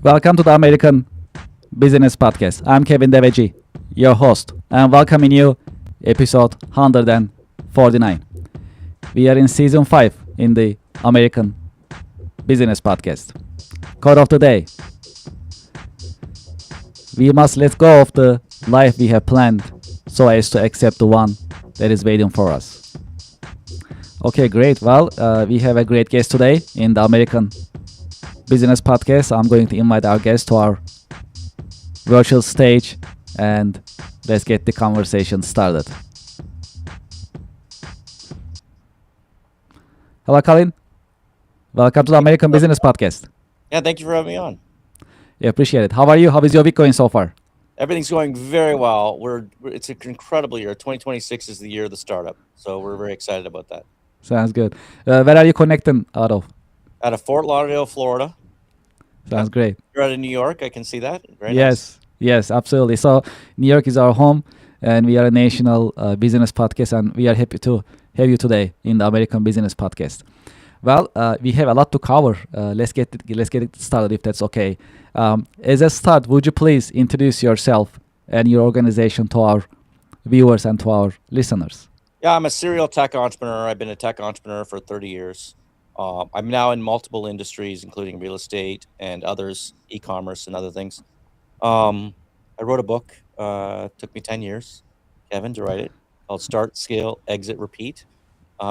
Welcome to the American Business Podcast. I'm Kevin Deveji, your host, and welcoming you episode 149. We are in season 5 in the American Business Podcast. Quote of the day: we must let go of the life we have planned so as to accept the one that is waiting for us. Okay, great. Well, we have a great guest today in the American Business Podcast. I'm going to invite our guest to our virtual stage and let's get the conversation started. Hello, Colin. Welcome to the American Business Podcast. Yeah, thank you for having me on. Yeah, appreciate it. How are you? How is your week going so far? Everything's going very well. It's an incredible year. 2026 is the year of the startup, so we're very excited about that. Sounds good. Where are you connecting out of? Out of Fort Lauderdale, Florida. Sounds great. You're out of New York. I can see that. Very Yes, yes, absolutely. So New York is our home, and we are a national business podcast, and we are happy to have you today in the American Business Podcast. Well, we have a lot to cover. Let's get it started, if that's okay. As a start, would you please introduce yourself and your organization to our viewers and to our listeners? Yeah, I'm a serial tech entrepreneur. I've been a tech entrepreneur for 30 years. I'm now in multiple industries, including real estate and others, e-commerce and other things. I wrote a book. Took me 10 years, Kevin, to write it, called Start, Scale, Exit, Repeat.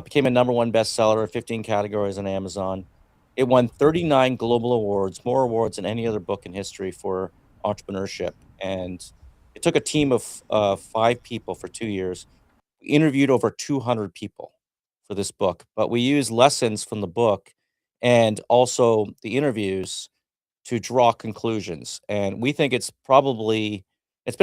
Became a number one bestseller, 15 categories on Amazon. It won 39 global awards, more awards than any other book in history for entrepreneurship. And it took a team of 5 people for 2 years. We interviewed over 200 people for this book, but we used lessons from the book and also the interviews to draw conclusions. And we think it's been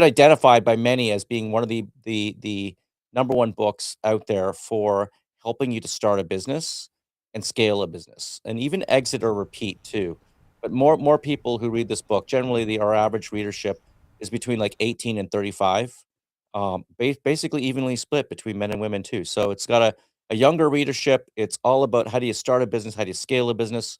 identified by many as being one of the number one books out there for helping you to start a business and scale a business and even exit or repeat too. But more people who read this book, generally our average readership is between like 18 and 35. Basically evenly split between men and women too. So it's got a younger readership. It's all about how do you start a business, how do you scale a business,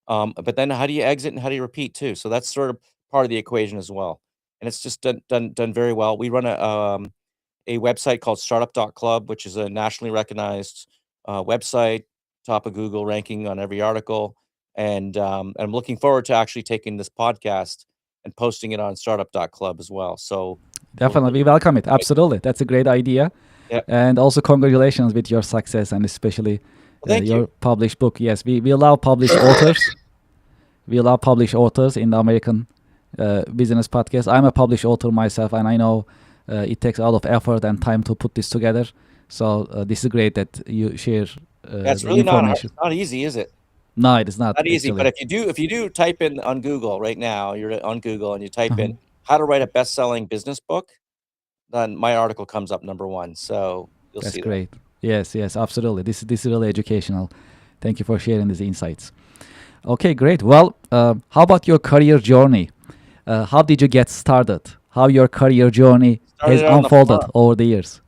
but then how do you exit and how do you repeat too? So that's sort of part of the equation as well. And it's just done very well. We run a website called startup.club, which is a nationally recognized website, top of Google ranking on every article. And I'm looking forward to actually taking this podcast and posting it on startup.club as well. So we're Definitely, we welcome it. Absolutely, that's a great idea. yeah. And also, congratulations with your success and especially Well, thank you. your published book. Yes, we allow published authors. We allow published authors in the American business podcast. I'm a published author myself, and I know it takes a lot of effort and time to put this together. So this is great that you share That's the really not hard. information. It's not easy, is it? No, it is not Not easy. But actually. if you do type in on Google right now, you're on Google and you type in Mhm. how to write a best-selling business book, then my article comes up number one. So you'll That's see that. great. Yes, yes, absolutely. This is really educational. Thank you for sharing these insights. Okay, great. Well, how about your career journey? How did you get started? How your career journey has Started out on the unfolded farm. over the years?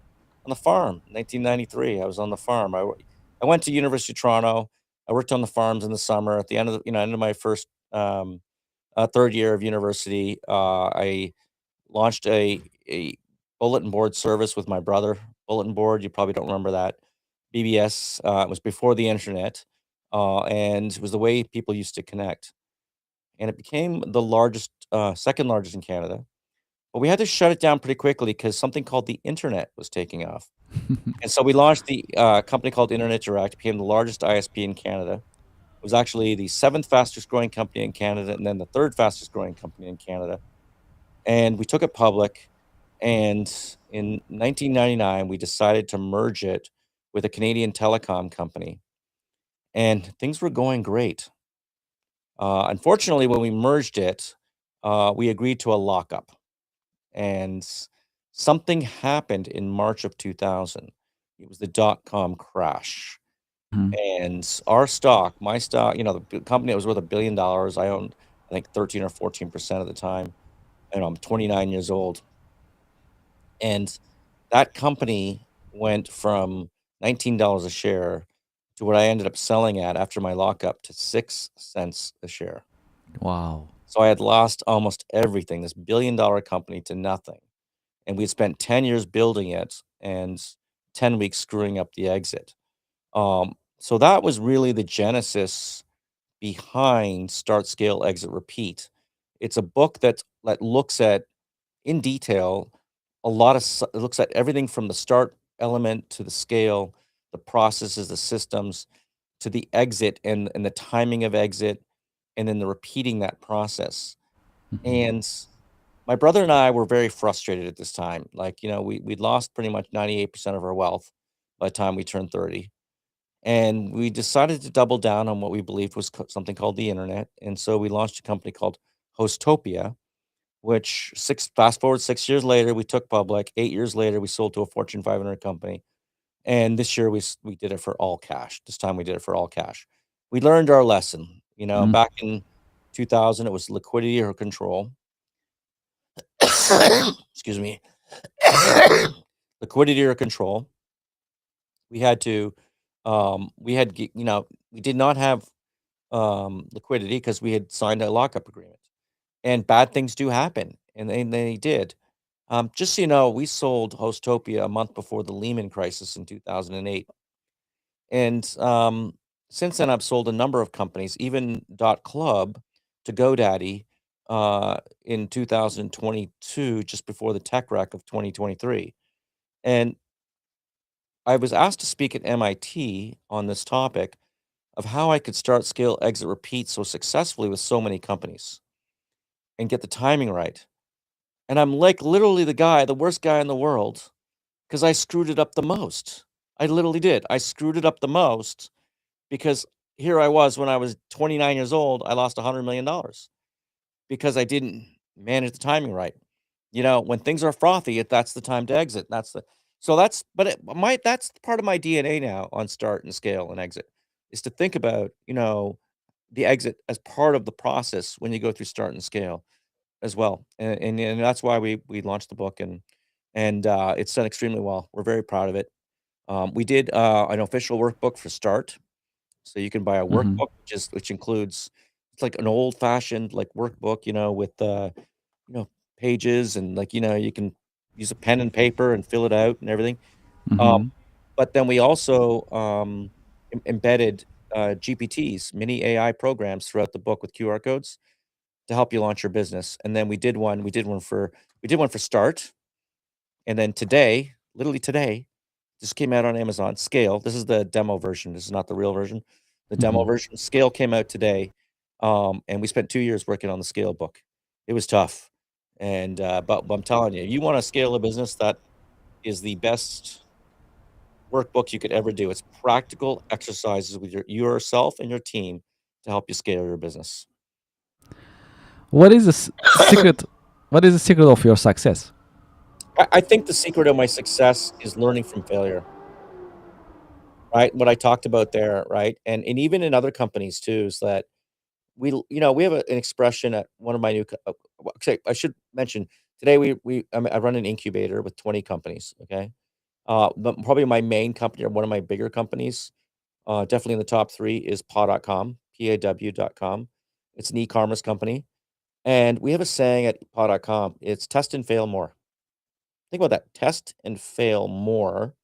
1993. I was on the farm. I went to University of Toronto. I worked on the farms in the summer. At the end of end of my first third year of university, I launched a bulletin board service with my brother. Bulletin board, you probably don't remember that. BBS. It was before the internet, and it was the way people used to connect. And it became the largest, second largest in Canada. But we had to shut it down pretty quickly because something called the internet was taking off. And so we launched the company called Internet Direct, became the largest ISP in Canada. It was actually the seventh fastest growing company in Canada and then the third fastest growing company in Canada. And we took it public. And in 1999, we decided to merge it with a Canadian telecom company. And things were going great. Unfortunately, when we merged it, we agreed to a lockup. And something happened in March of 2000. It was the dot-com crash, Mhm. and our stock, my stock, the company that was worth $1 billion, I owned, I think 13 or 14% at the time, and I'm 29 years old, and that company went from $19 a share to what I ended up selling at after my lockup to 6 cents a share. Wow. So I had lost almost everything, this billion-dollar company to nothing, and we'd spent 10 years building it and 10 weeks screwing up the exit. So that was really the genesis behind Start, Scale, Exit, Repeat. It's a book that looks at, in detail, a lot of it looks at everything from the start element to the scale, the processes, the systems, to the exit and the timing of exit, and then the repeating that process. Mhm. And my brother and I were very frustrated at this time. Like, we'd lost pretty much 98% of our wealth by the time we turned 30. And we decided to double down on what we believed was something called the internet. And so we launched a company called Hostopia, which fast forward 6 years later, we took public. 8 years later, we sold to a Fortune 500 company. And this year we did it for all cash. This time we did it for all cash. We learned our lesson. Mhm. Back in 2000, it was liquidity or control. Excuse me. Liquidity or control. We had to, we did not have liquidity because we had signed a lockup agreement, and bad things do happen, and they did. Just so you know, we sold Hostopia a month before the Lehman crisis in 2008, and since then I've sold a number of companies, even .club to GoDaddy in 2022, just before the tech wreck of 2023, and I was asked to speak at MIT on this topic of how I could start, scale, exit, repeat so successfully with so many companies and get the timing right. And I'm like literally the worst guy in the world, because I screwed it up the most. I literally did. I screwed it up the most because here I was when I was 29 years old, I lost $100 million because I didn't manage the timing right. When things are frothy, that's the time to exit. That's part of my DNA now on start and scale and exit, is to think about, the exit as part of the process when you go through start and scale as well. And that's why we launched the book, and it's done extremely well. We're very proud of it. We did an official workbook for start. So you can buy a Mhm. workbook, which includes, it's like an old-fashioned, like, workbook, with, you know, pages, and, like, you can use a pen and paper and fill it out and everything. Um, Mhm. but then we also, embedded, GPTs, mini AI programs throughout the book with QR codes to help you launch your business. And then we did one for start, and then today, literally today, this came out on Amazon. Scale, this is the demo version, this is not the real version. The demo Mhm. version, Scale, came out today, and we spent 2 years working on the Scale book. It was tough, but I'm telling you, you wanna scale a business, that is the best workbook you could ever do. It's practical exercises with yourself and your team to help you scale your business. What is the secret? What is the secret of your success? I think the secret of my success is learning from failure. Right? What I talked about there, right? And even in other companies too, is that we have an expression at one of my new actually, I should mention, today I run an incubator with 20 companies, okay? But probably my main company, or one of my bigger companies, definitely in the top 3, is paw.com, PAW.com. It's an e-commerce company, and we have a saying at paw.com, it's test and fail more. Think about that, test and fail more,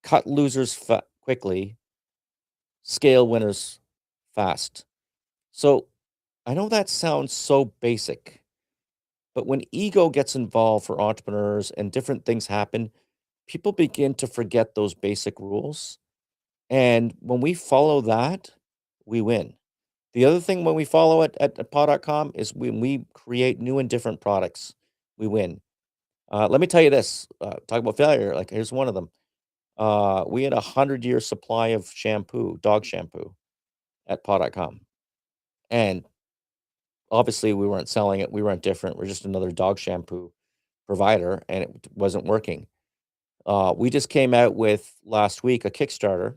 cut losers quickly, scale winners fast. So, I know that sounds so basic, but when ego gets involved for entrepreneurs and different things happen, people begin to forget those basic rules. And when we follow that, we win. The other thing when we follow it at paw.com is when we create new and different products, we win. Let me tell you this, talk about failure. Like, here's one of them. We had a 100-year supply of shampoo, dog shampoo, at paw.com. And obviously, we weren't selling it, we weren't different, we're just another dog shampoo provider, and it wasn't working. We just came out with, last week, a Kickstarter,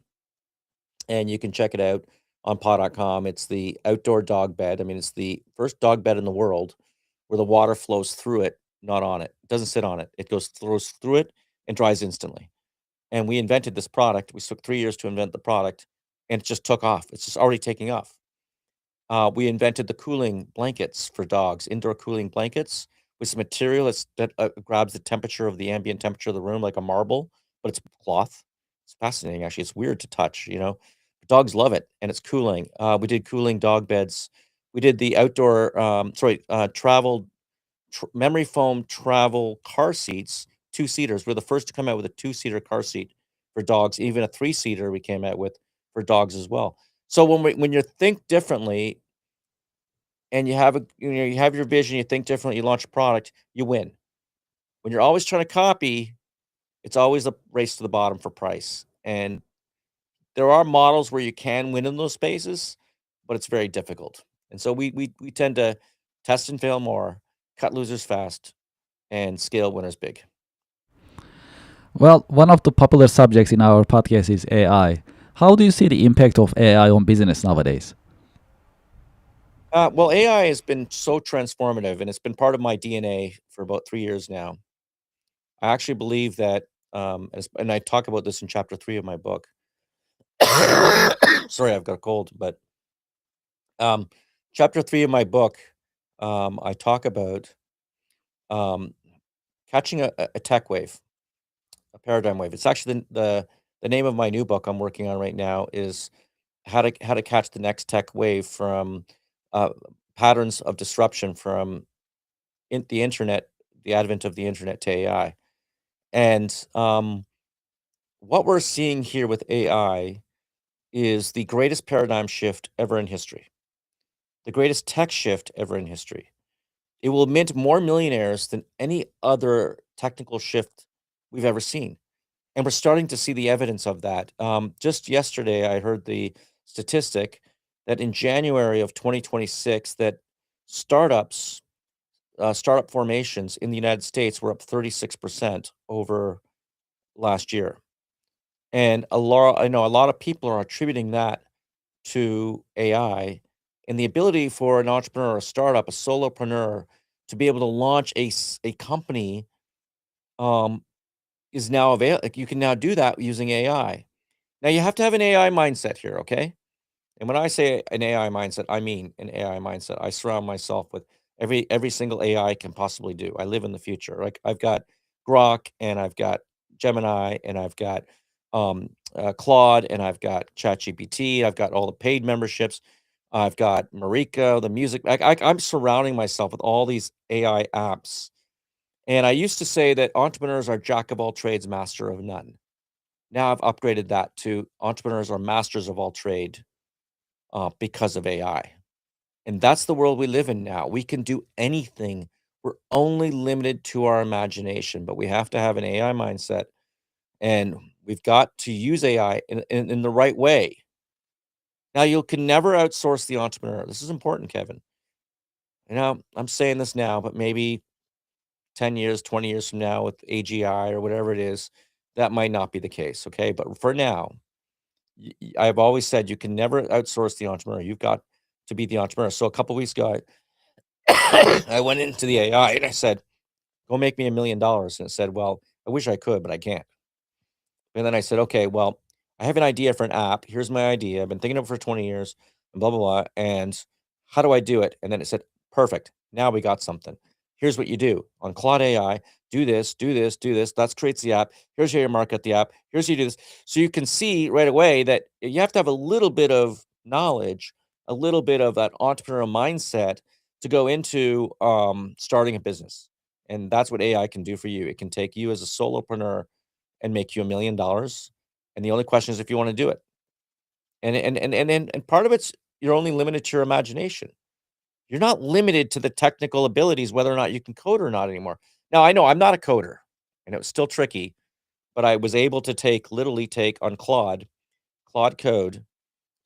and you can check it out on paw.com. It's the outdoor dog bed. I mean, it's the first dog bed in the world where the water flows through it, not on it. It doesn't sit on it. It flows through it and dries instantly. And we invented this product. We took 3 years to invent the product, and it just took off. It's just already taking off. We invented the cooling blankets for dogs, indoor cooling blankets with some material that grabs the temperature of the ambient temperature of the room like a marble, but it's cloth. It's fascinating, actually. It's weird to touch, you know? Dogs love it, and it's cooling. We did cooling dog beds. We did the outdoor, travel memory foam travel car seats, two-seaters. We're the first to come out with a two-seater car seat for dogs, even a three-seater we came out with for dogs as well. So when you think differently and you have your vision, you think differently, you launch a product, you win. When you're always trying to copy, it's always a race to the bottom for price. And there are models where you can win in those spaces, but it's very difficult. And so we tend to test and fail more, cut losers fast, and scale winners big. Well, one of the popular subjects in our podcast is AI. How do you see the impact of AI on business nowadays? Well, AI has been so transformative, and it's been part of my DNA for about 3 years now. I actually believe that, and I talk about this in chapter 3 of my book. Sorry, I've got a cold, but um, chapter 3 of my book, I talk about um, catching a tech wave, a paradigm wave. It's actually the name of my new book I'm working on right now is how to catch the next tech wave from uh, patterns of disruption from the internet, the advent of the internet to AI. And what we're seeing here with AI is the greatest paradigm shift ever in history, the greatest tech shift ever in history. It will mint more millionaires than any other technical shift we've ever seen. And we're starting to see the evidence of that. Just yesterday, I heard the statistic that in January of 2026, that startups, startup formations in the United States were up 36% over last year. And I know a lot of people are attributing that to AI and the ability for an entrepreneur, a startup, a solopreneur to be able to launch a company um, is now available. Like you can now do that using AI. Now you have to have an AI mindset here, okay? And when I say an AI mindset, I mean an AI mindset. I surround myself with every single AI I can possibly do. I live in the future. Like I've got Grok and I've got Gemini and I've got Claude and I've got ChatGPT. I've got all the paid memberships. I've got Mariko, the music. I'm surrounding myself with all these AI apps. And I used to say that entrepreneurs are jack of all trades, master of none. Now I've upgraded that to entrepreneurs are masters of all trade because of AI. And that's the world we live in now. We can do anything. We're only limited to our imagination, but we have to have an AI mindset and we've got to use AI in the right way. Now, you can never outsource the entrepreneur. This is important, Kevin. You know, I'm saying this now, but maybe 10 years, 20 years from now with AGI or whatever it is, that might not be the case. Okay. But for now, I've always said you can never outsource the entrepreneur. You've got to be the entrepreneur. So a couple weeks ago, I went into the AI and I said, "Go make me $1,000,000." And it said, "Well, I wish I could, but I can't." And then I said, "Okay, well, I have an idea for an app. Here's my idea. I've been thinking of it for 20 years, and blah blah blah. And how do I do it?" And then it said, "Perfect. Now we got something. Here's what you do on Claude AI. Do this, do this, do this. That creates the app. Here's how you market the app. Here's how you do this." So you can see right away that you have to have a little bit of knowledge, a little bit of that entrepreneurial mindset to go into starting a business. And that's what AI can do for you. It can take you as a solopreneur and make you $1,000,000, and the only question is if you wanna do it. And part of it's you're only limited to your imagination. You're not limited to the technical abilities, whether or not you can code or not anymore. Now, I know I'm not a coder, and it was still tricky, but I was able to literally take on Claude Code,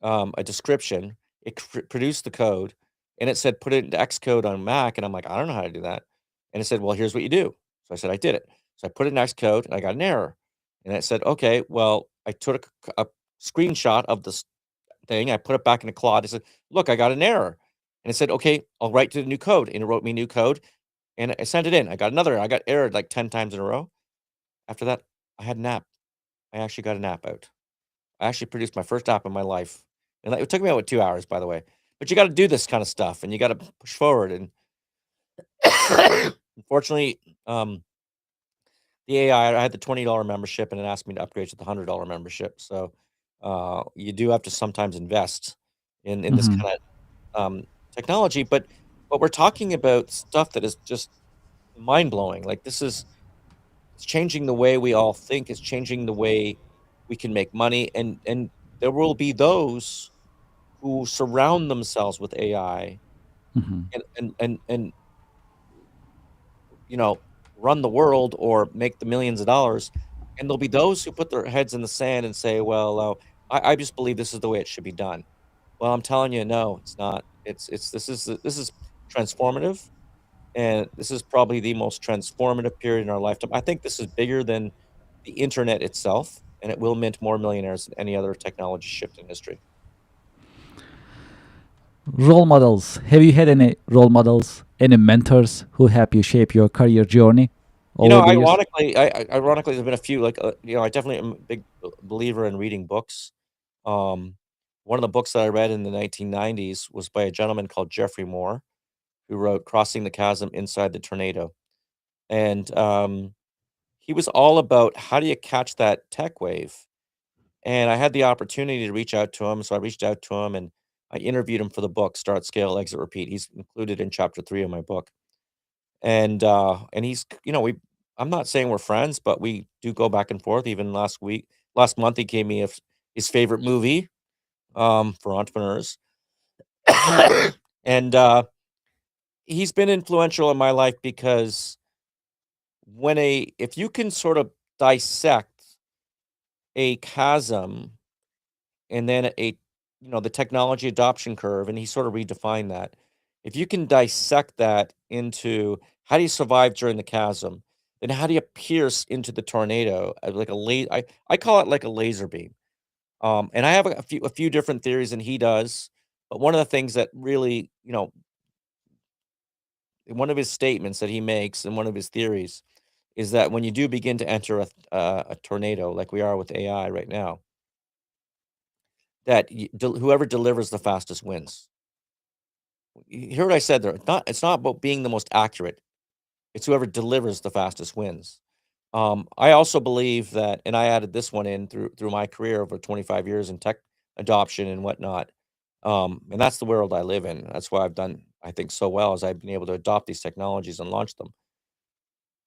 a description, it produced the code, and it said, "Put it into Xcode on Mac," and I'm like, "I don't know how to do that." And it said, "Well, here's what you do." So I said, "I did it." So I put it in Xcode, and I got an error. And it said, "Okay, well," I took a screenshot of this thing, I put it back into Claude, I said, "Look, I got an error." And it said, "Okay, I'll write to the new code." And it wrote me new code, and I sent it in. I got another I got errored like 10 times in a row. After that, I had an app. I actually got an app out. I actually produced my first app in my life, and, like, it took me about 2 hours, by the way. but you got to do this kind of stuff, and you got to push forward. And unfortunately, the AI, I had the $20 membership, and it asked me to upgrade to the $100 membership. So you do have to sometimes invest in this Hmm. kind of technology. But we're talking about stuff that is just mind blowing. Like this is it's changing the way we all think. It's changing the way we can make money, and there will be those who surround themselves with AI Hmm. and you know, run the world or make the millions of dollars, and there'll be those who put their heads in the sand and say, "Well, I just believe this is the way it should be done." Well, I'm telling you, no, it's not. It's this is transformative, and this is probably the most transformative period in our lifetime. I think this is bigger than the internet itself, and it will mint more millionaires than any other technology shift in history. Role models. Have you had any role models, any mentors who help you shape your career journey You over know, the years? ironically, there's been a few, like, I definitely am a big believer in reading books. Um, One of the books that I read in the 1990s was by a gentleman called Jeffrey Moore, who wrote Crossing the Chasm Inside the Tornado. And he was all about how do you catch that tech wave. And I had the opportunity to reach out to him. So I reached out to him and I interviewed him for the book, Start, Scale, Exit, Repeat. He's included in chapter 3 of my book. And he's, we I'm not saying we're friends, but we do go back and forth. Even last month, he gave me his favorite movie, for entrepreneurs. And he's been influential in my life because if you can sort of dissect a chasm and then the technology adoption curve, and he sort of redefined that. If you can dissect that into how do you survive during the chasm, then how do you pierce into the tornado, like a I call it like a laser beam. And I have a few different theories than he does, but one of the things that really, one of his statements that he makes and one of his theories is that when you do begin to enter a tornado like we are with AI right now, that whoever delivers the fastest wins. You hear what I said there. It's not about being the most accurate. It's whoever delivers the fastest wins. I also believe that, and I added this one in through my career over 25 years in tech adoption and whatnot. And that's the world I live in. That's why I've done, I think, so well as I've been able to adopt these technologies and launch them.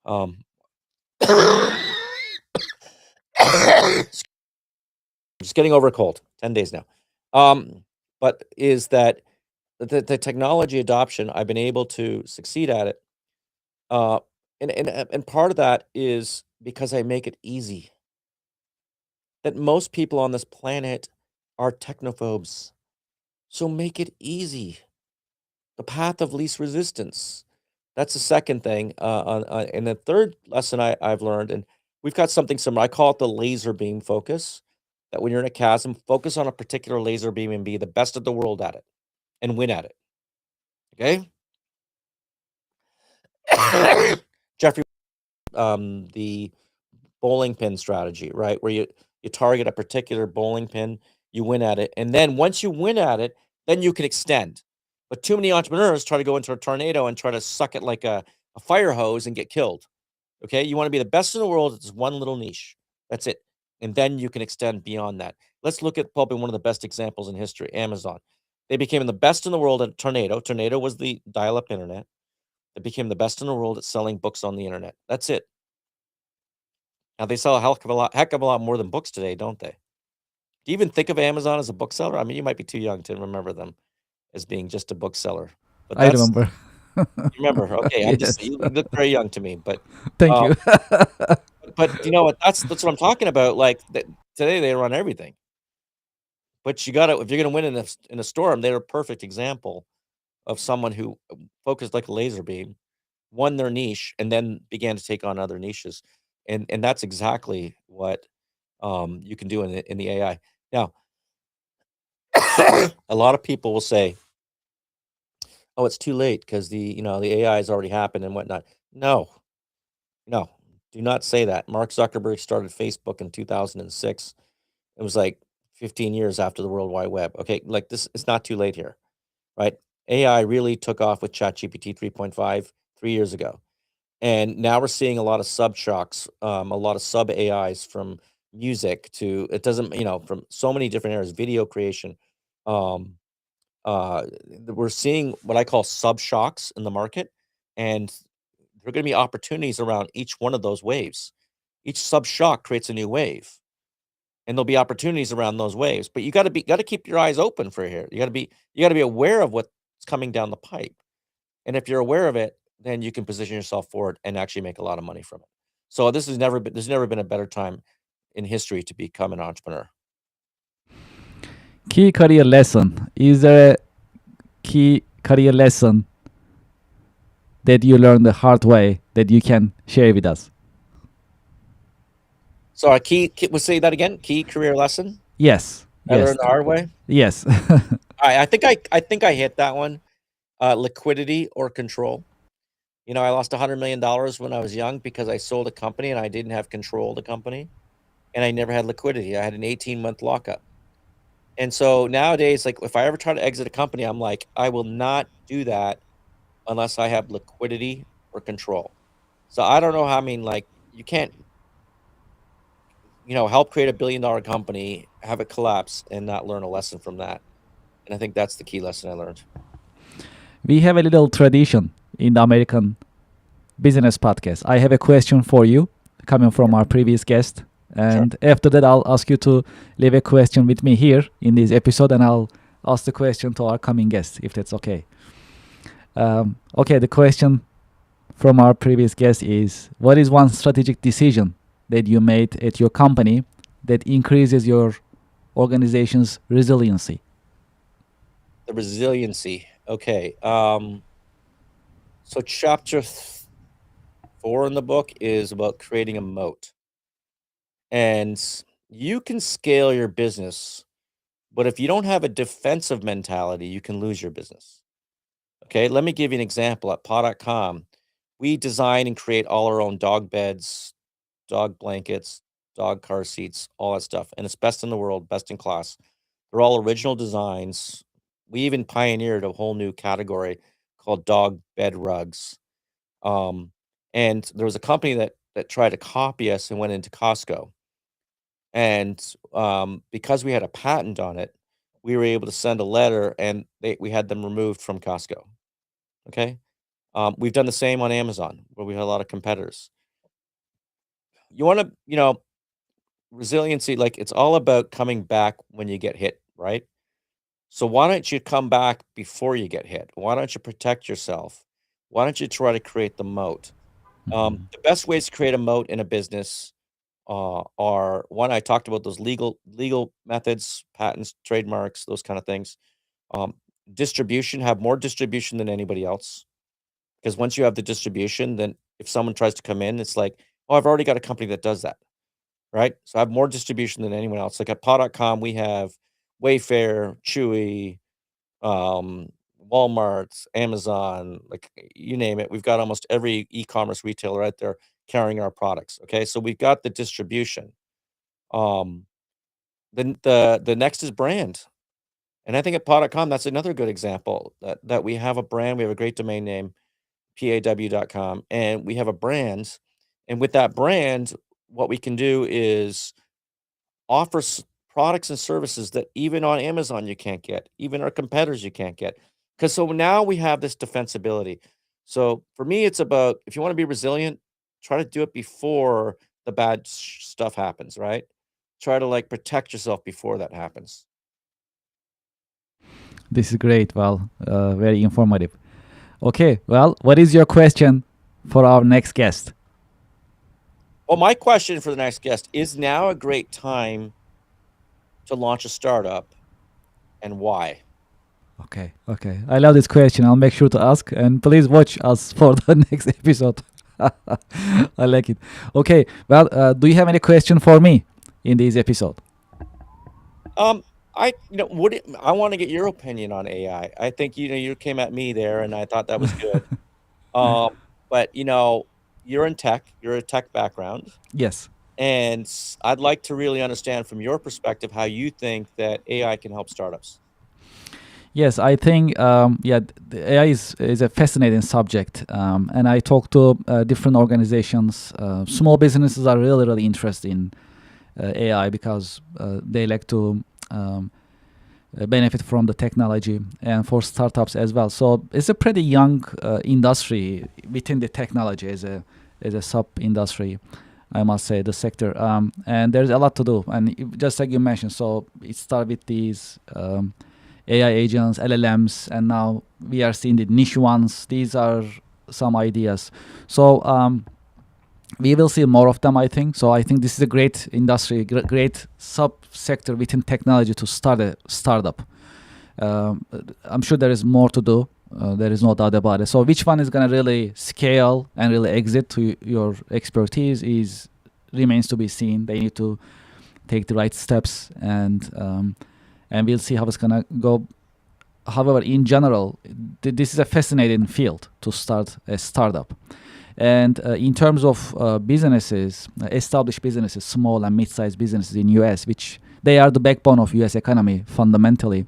Um, just getting over a cold. 10 days now. But is that the technology adoption? I've been able to succeed at it. Uh, and part of that is because I make it easy. That most people on this planet are technophobes. So make it easy. The path of least resistance. That's the second thing. And the third lesson I've learned, and we've got something similar. I call it the laser beam focus. That when you're in a chasm, focus on a particular laser beam and be the best of the world at it and win at it. Okay. Jeffrey, the bowling pin strategy, right? Where you target a particular bowling pin, you win at it, and then once you win at it, then you can extend. But too many entrepreneurs try to go into a tornado and try to suck it like a fire hose and get killed. Okay, you want to be the best in the world. It's one little niche. That's it, and then you can extend beyond that. Let's look at probably one of the best examples in history, Amazon. They became the best in the world at tornado. Tornado was the dial-up internet. They became the best in the world at selling books on the internet. That's it. Now they sell a heck of a lot more than books today, don't they? Do you even think of Amazon as a bookseller? I mean, you might be too young to remember them as being just a bookseller, but I that's remember. you remember. Okay, I'm just Yes. you look very young to me, but Thank um, you. but you know what? That's what I'm talking about. Like today, they run everything, but you got to if you're going to win in a storm, they're a perfect example of someone who focused like a laser beam, won their niche, and then began to take on other niches, and that's exactly what you can do in the AI. Now, a lot of people will say, "Oh, it's too late because the AI has already happened and whatnot." No, no, do not say that. Mark Zuckerberg started Facebook in 2006. It was like 15 years after the World Wide Web. Okay, like this, it's not too late here. right? AI really took off with ChatGPT 3.5 3 years ago. And now we're seeing a lot of sub shocks, a lot of sub AIs from music to it doesn't, from so many different areas, video creation. Um, we're seeing what I call sub shocks in the market, and there are going to be opportunities around each one of those waves. Each sub shock creates a new wave, and there'll be opportunities around those waves. But got to keep your eyes open for here. You got to be aware of what's coming down the pipe. And if you're aware of it, then you can position yourself for it and actually make a lot of money from it. So there's never been a better time in history to become an entrepreneur. Key career lesson. Is there a key career lesson that you learned the hard way that you can share with us? So our we'll say that again. Key career lesson Yes. I Yes. learned the hard way. Yes. I think I hit that one. Liquidity or control. I lost $100 million when I was young because I sold a company and I didn't have control of the company, and I never had liquidity. I had an 18-month lockup. And so nowadays, like if I ever try to exit a company, I'm like, I will not do that unless I have liquidity or control. So I don't know how, I mean, like you can't, help create $1 billion company, have it collapse and not learn a lesson from that. And I think that's the key lesson I learned. We have a little tradition in the American business podcast. I have a question for you coming from our previous guest. And after that, I'll ask you to leave a question with me here in this episode, and I'll ask the question to our coming guest, if that's okay. Okay, the question from our previous guest is, what is one strategic decision that you made at your company that increases your organization's resiliency? The resiliency. Okay. So chapter 4 in the book is about creating a moat. And you can scale your business, but if you don't have a defensive mentality, you can lose your business. Okay, let me give you an example. At paw.com, we design and create all our own dog beds, dog blankets, dog car seats, all that stuff. And it's best in the world, best in class. They're all original designs. We even pioneered a whole new category called dog bed rugs. Um, and there was a company that tried to copy us and went into Costco. And because we had a patent on it, we were able to send a letter, and we had them removed from Costco. Okay. We've done the same on Amazon, where we had a lot of competitors. You want to, resiliency, like it's all about coming back when you get hit, right? So why don't you come back before you get hit? Why don't you protect yourself? Why don't you try to create the moat? The best ways to create a moat in a business are one. I talked about those legal methods, patents, trademarks, those kind of things. Um, Distribution, have more distribution than anybody else. Because once you have the distribution, then if someone tries to come in, it's like, oh, I've already got a company that does that, right? So I have more distribution than anyone else. Like at paw.com, we have Wayfair, Chewy, um, Walmart, Amazon, like you name it. We've got almost every e-commerce retailer out there carrying our products. Okay, so we've got the distribution. Um, then the next is brand, and I think at paw.com, that's another good example that we have a brand. We have a great domain name, paw.com, and we have a brand. And with that brand, what we can do is offer products and services that even on Amazon you can't get, even our competitors you can't get. Because so now we have this defensibility. So for me, it's about if you want to be resilient, try to do it before the bad stuff happens, right? Try to like protect yourself before that happens. This is great. Well, very informative. Okay, well, what is your question for our next guest? Well, my question for the next guest is now a great time to launch a startup and why? Okay, okay. I love this question. I'll make sure to ask, and please watch us for the next episode. I like it. Okay, well, do you have any question for me in this episode? I want to get your opinion on AI. I think you came at me there, and I thought that was good. Um, but you're in tech. You're a tech background, Yes. and I'd like to really understand from your perspective how you think that AI can help startups. Yes, I think yeah, the AI is a fascinating subject, and I talk to different organizations. Small businesses are really interested in AI because they like to um, benefit from the technology, and for startups as well. So it's a pretty young industry within the technology as a sub industry. I must say the sector, and there's a lot to do. And just like you mentioned, so it started with these AI agents, LLMs, and now we are seeing the niche ones. These are some ideas. So we will see more of them, I think. So I think this is a great industry, great subsector within technology to start a startup. Um, I'm sure there is more to do. There is no doubt about it. So which one is going to really scale and really exit to your expertise is remains to be seen. They need to take the right steps, and we'll see how it's going to go. However, in general, this is a fascinating field to start a startup. And in terms of businesses, established businesses, small and mid-sized businesses in US, which they are the backbone of US economy fundamentally,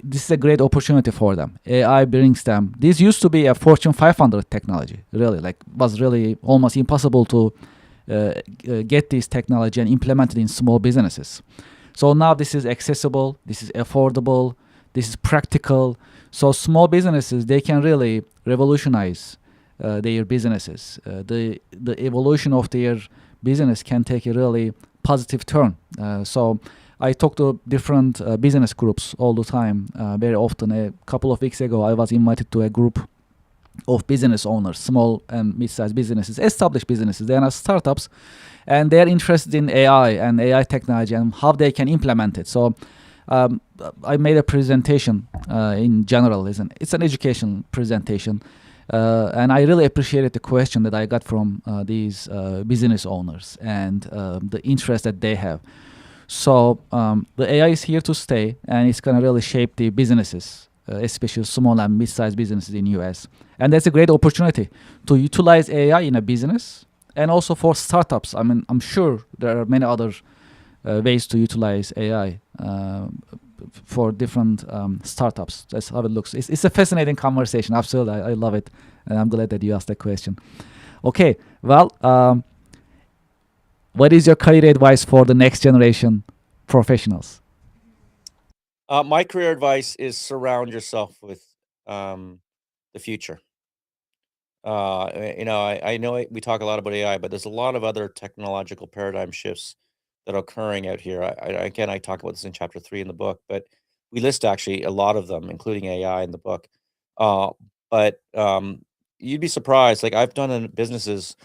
this is a great opportunity for them. AI brings them. This used to be a Fortune 500 technology, really, like was really almost impossible to get this technology and implement it in small businesses. So now this is accessible, this is affordable, this is practical. So small businesses, they can really revolutionize their businesses. The evolution of their business can take a really positive turn. So I talk to different business groups all the time, very often. A couple of weeks ago, I was invited to a group of business owners, small and mid-sized businesses, established businesses. They are startups, and they're interested in AI and AI technology and how they can implement it. So um, I made a presentation in general. It's an education presentation, and I really appreciated the question that I got from these business owners and the interest that they have. So the AI is here to stay, and it's gonna really shape the businesses, especially small and mid-sized businesses in US. And that's a great opportunity to utilize AI in a business, and also for startups. I mean, I'm sure there are many other ways to utilize AI for different startups. That's how it looks. It's a fascinating conversation. Absolutely, I love it, and I'm glad that you asked that question. Okay, well, what is your career advice for the next generation professionals? My career advice is surround yourself with um, the future. I know we talk a lot about AI, but there's a lot of other technological paradigm shifts that are occurring out here. Again, I talk about this in chapter 3 in the book, but we list actually a lot of them, including AI in the book. Uh, but you'd be surprised. Like I've done in businesses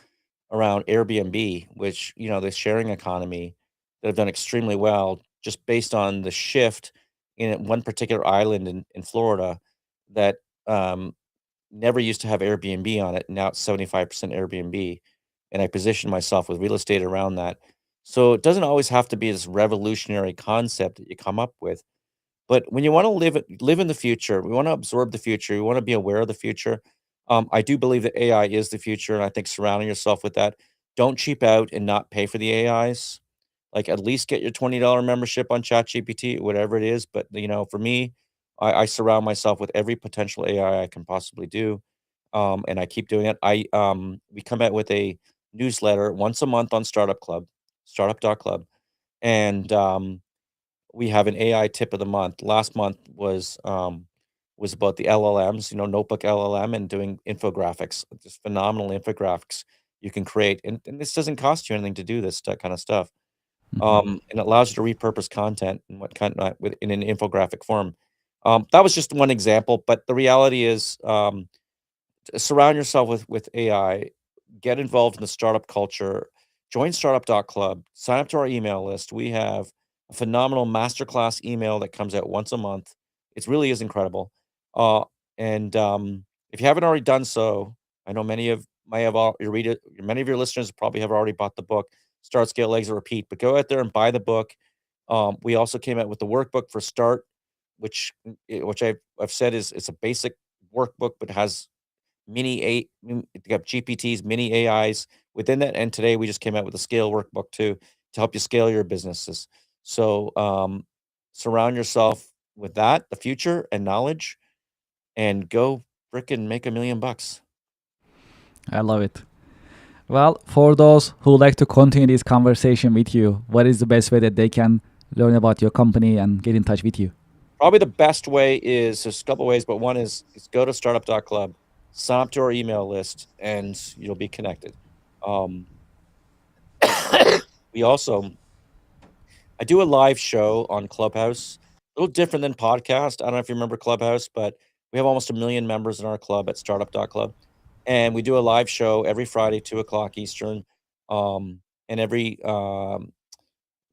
around Airbnb, which the sharing economy that have done extremely well, just based on the shift in one particular island in Florida that um, never used to have Airbnb on it. Now it's 75% Airbnb, and I position myself with real estate around that. So it doesn't always have to be this revolutionary concept that you come up with. But when you want to live in the future, we want to absorb the future. We want to be aware of the future. I do believe that AI is the future, and I think surrounding yourself with that. Don't cheap out and not pay for the AIs. Like at least get your $20 membership on ChatGPT, whatever it is. But for me, I surround myself with every potential AI I can possibly do, and I keep doing it. We come out with a newsletter once a month on startup.club, and we have an AI tip of the month. Last month was about the LLMs, notebook LLM and doing infographics, just phenomenal infographics you can create. And this doesn't cost you anything to do that kind of stuff. Mhm. And it allows you to repurpose content and what kind with in an infographic form. That was just one example, but the reality is surround yourself with AI, get involved in the startup culture, join startup.club, sign up to our email list. We have a phenomenal masterclass email that comes out once a month. It really is incredible. Uh, and if you haven't already done so, I know many of may have all you read it. Many of your listeners probably have already bought the book, Start, Scale, Exit, Repeat. But go out there and buy the book. We also came out with the workbook for Start, which I've said is it's a basic workbook, but has you got GPTs, mini AIs within that. And today we just came out with a scale workbook too to help you scale your businesses. So surround yourself with that, the future and knowledge, and go frickin' make $1 million. I love it. Well, for those who like to continue this conversation with you, what is the best way that they can learn about your company and get in touch with you? Probably the best way is there's a couple ways, but one is go to startup.club, sign up to our email list, and you'll be connected. Um, we also I do a live show on Clubhouse, a little different than podcast. I don't know if you remember Clubhouse, but we have almost 1 million members in our club at startup.club. And we do a live show every Friday, 2 o'clock Eastern, and every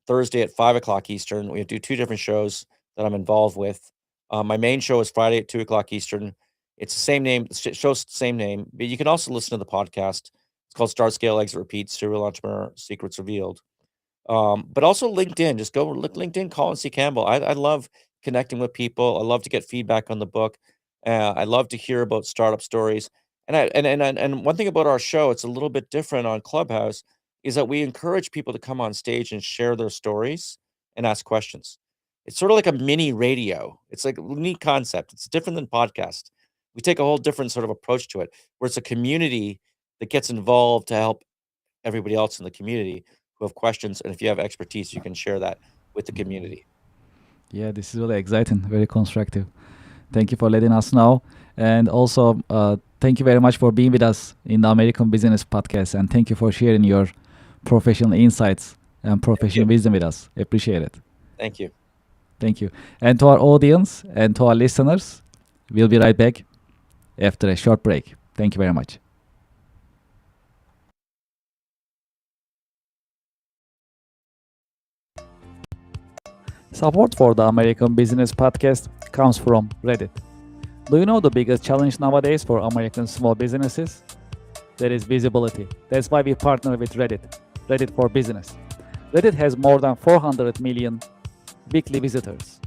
Thursday at 5 o'clock Eastern. We do two different shows that I'm involved with. My main show is Friday at 2 o'clock Eastern. It's the same name, the show's the same name, but you can also listen to the podcast. It's called Start, Scale, Exit, Repeat, Serial Entrepreneur Secrets Revealed. But also LinkedIn. Just go look LinkedIn, Colin C. Campbell. I love connecting with people. I love to get feedback on the book. I love to hear about startup stories. And one thing about our show, it's a little bit different on Clubhouse, is that we encourage people to come on stage and share their stories and ask questions. It's sort of like a mini radio. It's like a neat concept. It's different than podcast. We take a whole different sort of approach to it, where it's a community that gets involved to help everybody else in the community who have questions, and if you have expertise, you can share that with the community. Yeah, this is really exciting, very constructive. Thank you for letting us know. And also, thank you very much for being with us in the American Business Podcast. And thank you for sharing your professional insights and professional wisdom with us. Appreciate it. Thank you. Thank you. And to our audience and to our listeners, we'll be right back after a short break. Thank you very much. Support for the American Business Podcast comes from Reddit. Do you know the biggest challenge nowadays for American small businesses? That is visibility. That's why we partner with Reddit, Reddit for Business. Reddit has more than 400 million weekly visitors.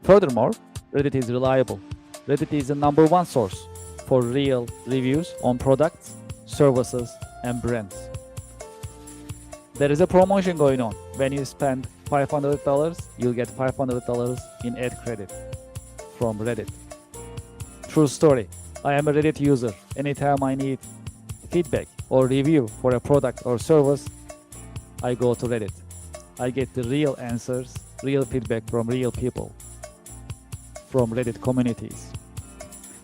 Furthermore, Reddit is reliable. Reddit is the #1 source for real reviews on products, services, and brands. There is a promotion going on. When you spend $500, you'll get $500 in ad credit from Reddit. True story. I am a Reddit user. Anytime I need feedback or review for a product or service, I go to Reddit. I get the real answers, real feedback from real people, from Reddit communities.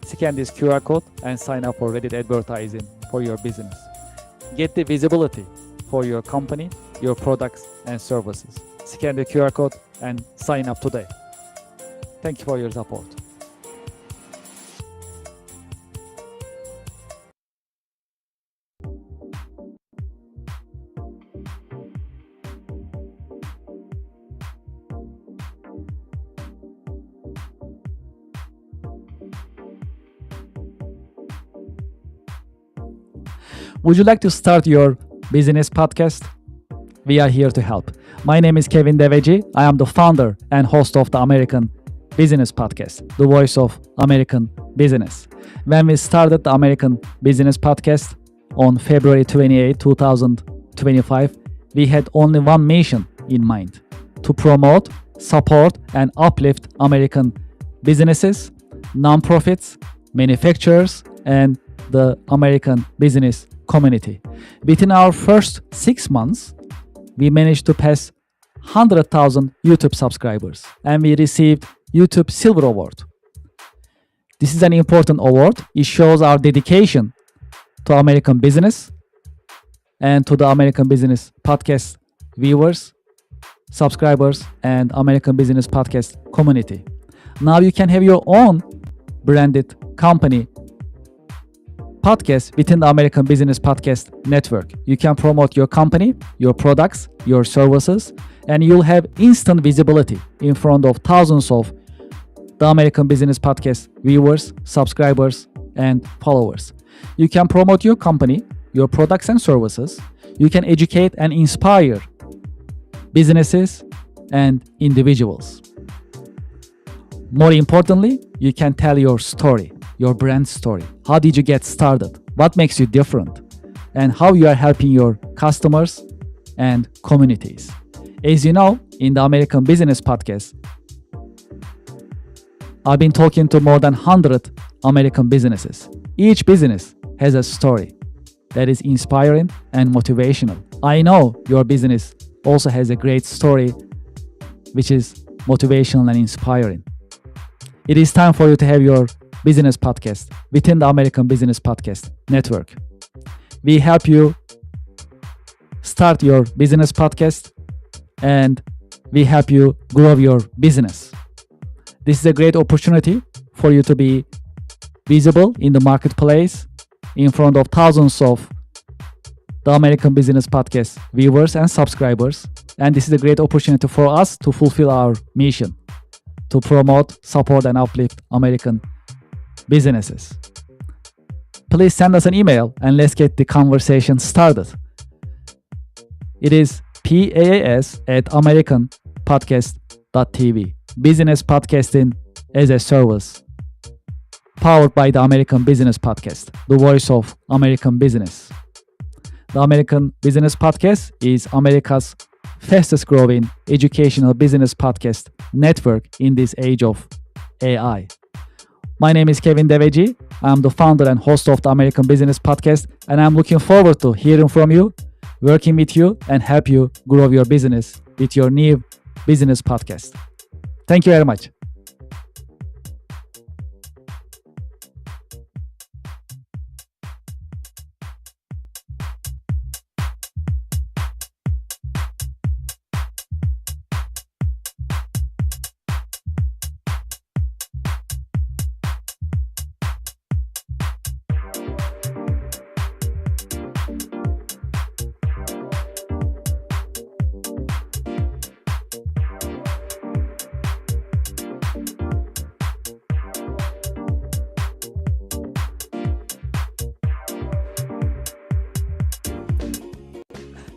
Scan this QR code and sign up for Reddit advertising for your business. Get the visibility for your company, your products and services. Scan the QR code and sign up today. Thank you for your support. Would you like to start your business podcast? We are here to help. My name is Kevin Deveci. I am the founder and host of the American Business Podcast, the voice of American business. When we started the American Business Podcast on February 28, 2025, we had only one mission in mind: to promote, support, and uplift American businesses, nonprofits, manufacturers, and the American business community. Within our first 6 months, we managed to pass 100,000 YouTube subscribers, and we received YouTube Silver Award. This is an important award. It shows our dedication to American business and to the American Business Podcast viewers, subscribers, and American Business Podcast community. Now you can have your own branded company podcast within the American Business Podcast network. You can promote your company, your products, your services, and you'll have instant visibility in front of thousands of the American Business Podcast viewers, subscribers, and followers. You can promote your company, your products and services. You can educate and inspire businesses and individuals. More importantly, you can tell your story, your brand story. How did you get started? What makes you different? And how you are helping your customers and communities. As you know, in the American Business Podcast, I've been talking to more than 100 American businesses. Each business has a story that is inspiring and motivational. I know your business also has a great story which is motivational and inspiring. It is time for you to have your business podcast within the American Business Podcast Network. We help you start your business podcast and we help you grow your business. This is a great opportunity for you to be visible in the marketplace in front of thousands of the American Business Podcast viewers and subscribers. And this is a great opportunity for us to fulfill our mission to promote, support, and uplift American businesses. Please send us an email and let's get the conversation started. It is paas@americanpodcast.tv. Business podcasting as a service. Powered by the American Business Podcast, the voice of American business. The American Business Podcast is America's fastest growing educational business podcast network in this age of AI. My name is Kevin Deveci. I'm the founder and host of the American Business Podcast, and I'm looking forward to hearing from you, working with you, and help you grow your business with your new business podcast. Thank you very much.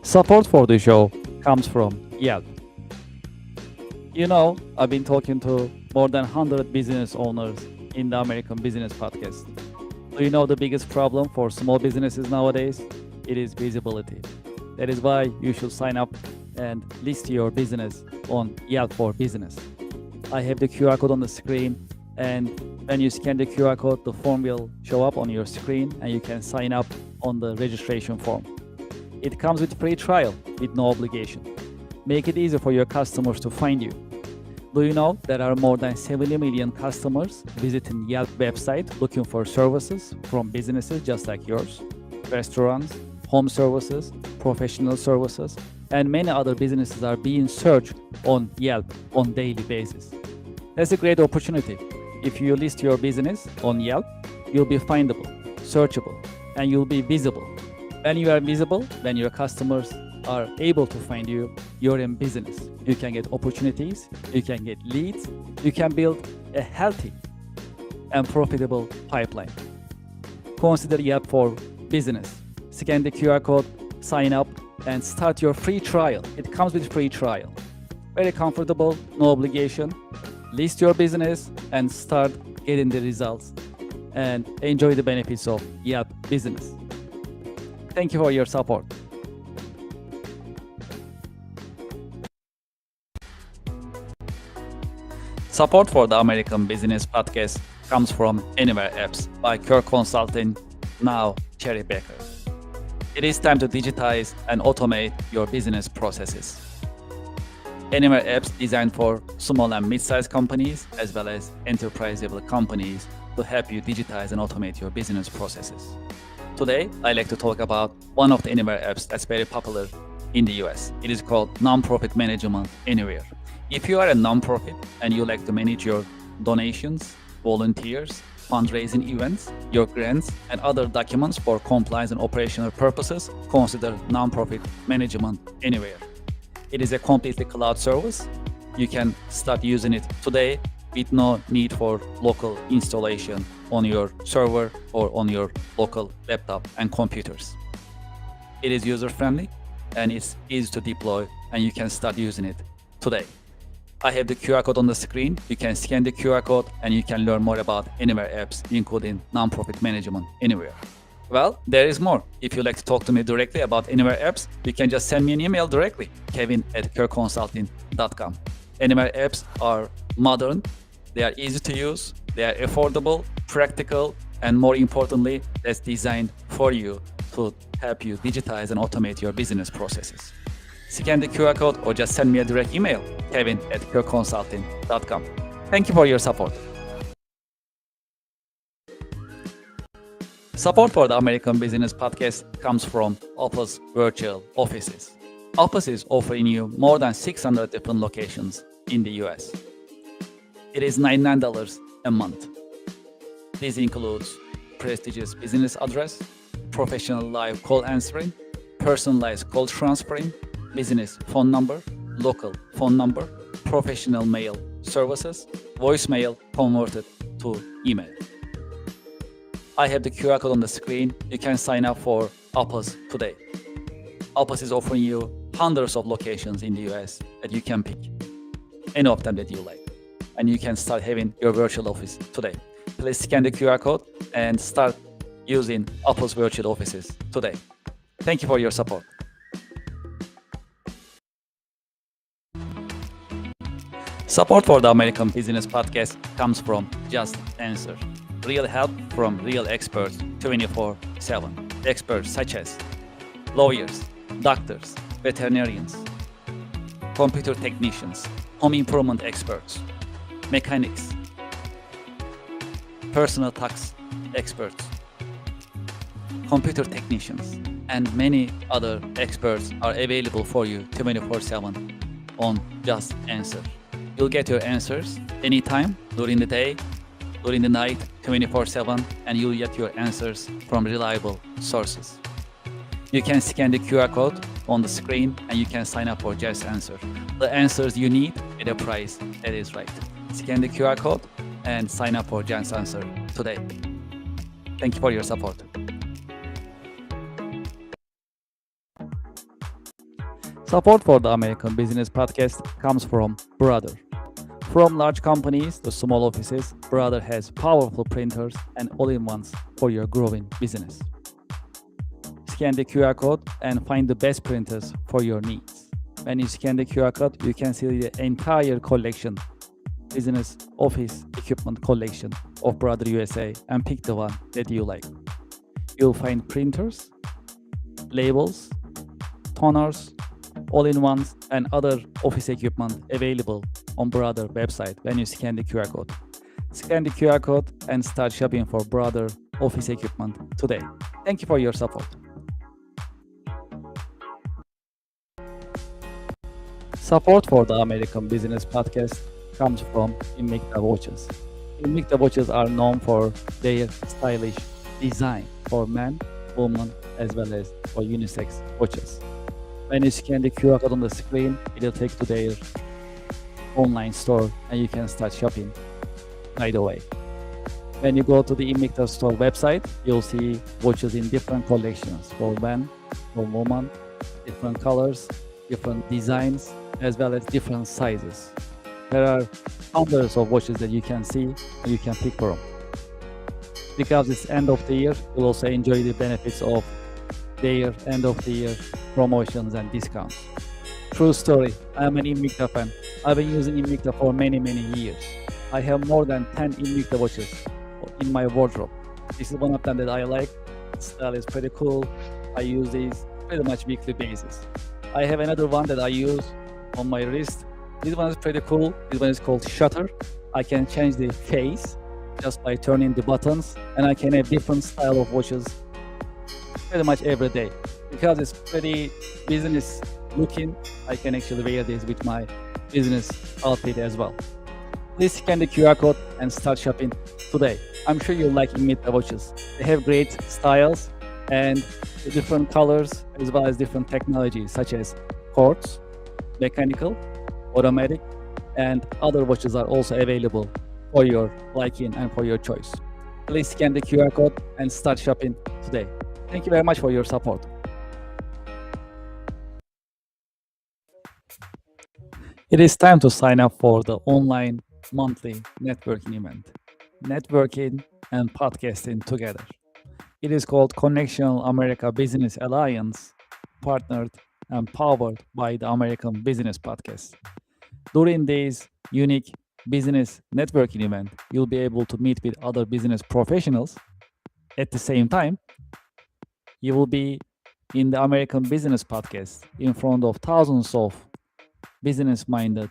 Support for the show comes from Yelp. You know, I've been talking to more than 100 business owners in the American Business Podcast. Do you know the biggest problem for small businesses nowadays? It is visibility. That is why you should sign up and list your business on Yelp for Business. I have the QR code on the screen, and when you scan the QR code, the form will show up on your screen and you can sign up on the registration form. It comes with free trial with no obligation. Make it easy for your customers to find you. Do you know there are more than 70 million customers visiting Yelp website looking for services from businesses just like yours, restaurants, home services, professional services, and many other businesses are being searched on Yelp on daily basis. That's a great opportunity. If you list your business on Yelp, you'll be findable, searchable, and you'll be visible. When you are visible, when your customers are able to find you, you're in business. You can get opportunities, you can get leads, you can build a healthy and profitable pipeline. Consider Yelp for Business. Scan the QR code, sign up, and start your free trial. It comes with free trial. Very comfortable, no obligation. List your business and start getting the results and enjoy the benefits of Yelp Business. Thank you for your support. Support for the American Business Podcast comes from Anywhere Apps by Kirk Consulting, now Cherry Baker. It is time to digitize and automate your business processes. Anywhere Apps designed for small and mid-sized companies as well as enterprise-level companies to help you digitize and automate your business processes. Today, I'd like to talk about one of the Anywhere apps that's very popular in the US. It is called Nonprofit Management Anywhere. If you are a nonprofit and you like to manage your donations, volunteers, fundraising events, your grants, and other documents for compliance and operational purposes, consider Nonprofit Management Anywhere. It is a completely cloud service. You can start using it today with no need for local installation on your server or on your local laptop and computers. It is user-friendly and it's easy to deploy, and you can start using it today. I have the QR code on the screen. You can scan the QR code and you can learn more about Anywhere apps, including Nonprofit Management Anywhere. Well, there is more. If you'd like to talk to me directly about Anywhere apps, you can just send me an email directly, kevin@kirkconsulting.com. Anywhere apps are modern, They are easy to use, they are affordable, practical, and more importantly, that's designed for you to help you digitize and automate your business processes. Scan the QR code or just send me a direct email, kevin@consulting.com. Thank you for your support. Support for the American Business Podcast comes from Office Virtual Offices. Office is offering you more than 600 different locations in the US. It is $99 a month. This includes prestigious business address, professional live call answering, personalized call transferring, business phone number, local phone number, professional mail services, voicemail converted to email. I have the QR code on the screen. You can sign up for Opus today. Opus is offering you hundreds of locations in the US that you can pick, any of them that you like. And you can start having your virtual office today. Please scan the QR code and start using Opus virtual offices today. Thank you for your support. Support for the American Business Podcast comes from Just Answer. Real help from real experts 24/7. Experts such as lawyers, doctors, veterinarians, computer technicians, home improvement experts, mechanics, personal tax experts, computer technicians, and many other experts are available for you 24/7 on Just Answer. You'll get your answers anytime during the day, during the night, 24/7, and you'll get your answers from reliable sources. You can scan the QR code on the screen and you can sign up for Just Answer. The answers you need at a price that is right. Scan the QR code and sign up for Just Answer today. Thank you for your support. Support for the American Business Podcast comes from Brother. From large companies to small offices, Brother has powerful printers and all-in-ones for your growing business. Scan the QR code and find the best printers for your needs. When you scan the QR code, you can see the entire collection, business office equipment collection of Brother USA, and pick the one that you like. You'll find printers, labels, toners, all-in-ones, and other office equipment available on Brother website when you scan the QR code. Scan the QR code and start shopping for Brother office equipment today. Thank you for your support. Support for the American Business Podcast comes from Invicta watches. Invicta watches are known for their stylish design for men, women, as well as for unisex watches. When you scan the QR code on the screen, it will take to their online store and you can start shopping right away. When you go to the Invicta store website, you'll see watches in different collections for men, for women, different colors, different designs, as well as different sizes. There are hundreds of watches that you can see and you can pick from. Because it's end of the year, you'll also enjoy the benefits of their end of the year promotions and discounts. True story, I'm an Invicta fan. I've been using Invicta for many years. I have more than 10 Invicta watches in my wardrobe. This is one of them that I like. The style is pretty cool. I use these pretty much weekly basis. I have another one that I use on my wrist. This one is pretty cool. This one is called Shutter. I can change the face just by turning the buttons, and I can have different style of watches pretty much every day. Because it's pretty business looking, I can actually wear this with my business outfit as well. Please scan the QR code and start shopping today. I'm sure you'll like Invicta watches. They have great styles and different colors as well as different technologies such as quartz, mechanical, automatic, and other watches are also available for your liking and for your choice. Please scan the QR code and start shopping today. Thank you very much for your support. It is time to sign up for the online monthly networking event. Networking and podcasting together. It is called Connection America Business Alliance, partnered and powered by the American Business Podcast. During these unique business networking event, you'll be able to meet with other business professionals. At the same time, you will be in the American Business Podcast in front of thousands of business minded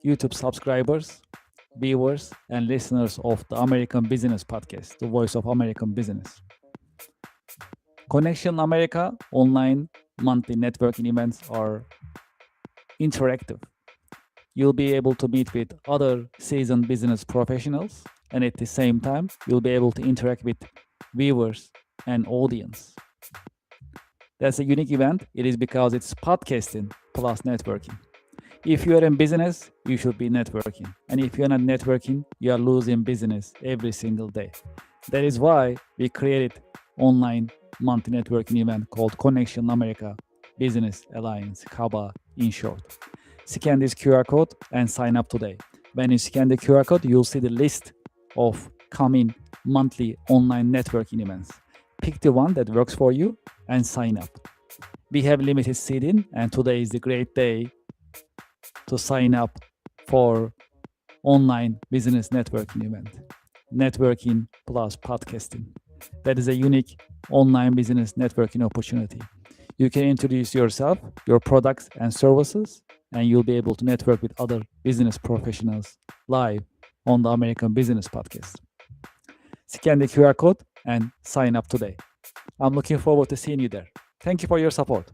YouTube subscribers, viewers, and listeners of the American Business Podcast, the voice of American business. Connection America online monthly networking events are interactive. You'll be able to meet with other seasoned business professionals, and at the same time, you'll be able to interact with viewers and audience. That's a unique event. It is because it's podcasting plus networking. If you are in business, you should be networking. And if you're not networking, you are losing business every single day. That is why we created online monthly networking event called Connection America Business Alliance, CABA in short. Scan this QR code and sign up today. When you scan the QR code, you'll see the list of coming monthly online networking events. Pick the one that works for you and sign up. We have limited seating, and today is the great day to sign up for online business networking event. Networking plus podcasting. That is a unique online business networking opportunity. You can introduce yourself, your products and services, and you'll be able to network with other business professionals live on the American Business Podcast. Scan the QR code and sign up today. I'm looking forward to seeing you there. Thank you for your support.